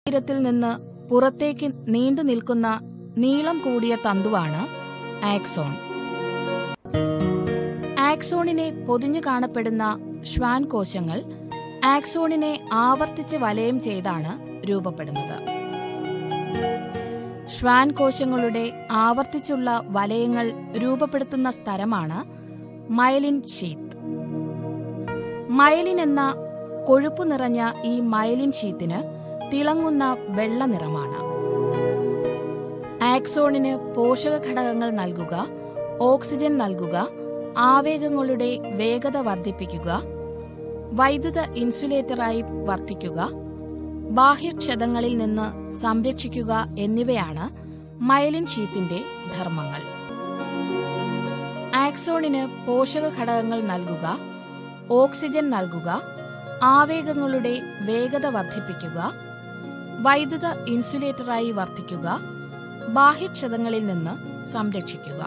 ശരീരത്തിൽ നിന്ന് പുറത്തേക്ക് നീണ്ടു നിൽക്കുന്ന നീളം കൂടിയ തന്തുവാണ് ആക്സോൺ. ആക്സോണിനെ പൊതിഞ്ഞു കാണപ്പെടുന്ന ഷ്വാൻ കോശങ്ങൾ ആക്സോണിനെ ആവർത്തിച്ച് വലയം ചെയ്താണ് രൂപപ്പെടുന്നത്. ഷ്വാൻ കോശങ്ങളുടെ ആവർത്തിച്ചുള്ള വലയങ്ങൾ രൂപപ്പെടുത്തുന്ന സ്ഥലമാണ് മയലിൻ ഷീത്ത്. മയലിൻ എന്ന കൊഴുപ്പു നിറഞ്ഞ ഈ മയലിൻ ഷീത്തിന് തിളങ്ങുന്ന വെള്ള നിറമാണ്. ആക്സോണിന് പോഷക ഘടകങ്ങൾ നൽകുക, ഓക്സിജൻ നൽകുക, ആവേഗങ്ങളുടെ വേഗത വർദ്ധിപ്പിക്കുക, വൈദ്യുത ഇൻസുലേറ്ററായി വർത്തിക്കുക, ബാഹ്യക്ഷതങ്ങളിൽ നിന്ന് സംരക്ഷിക്കുക എന്നിവയാണ് മയലിൻ ഷീത്തിന്റെ ധർമ്മങ്ങൾ. ആക്സോണിന് പോഷക ഘടകങ്ങൾ നൽകുക, ഓക്സിജൻ നൽകുക, ആവേഗങ്ങളുടെ വേഗത വർദ്ധിപ്പിക്കുക, വൈദ്യുത ഇൻസുലേറ്ററായി വർത്തിക്കുക, ബാഹ്യക്ഷതങ്ങളിൽ നിന്ന് സംരക്ഷിക്കുക.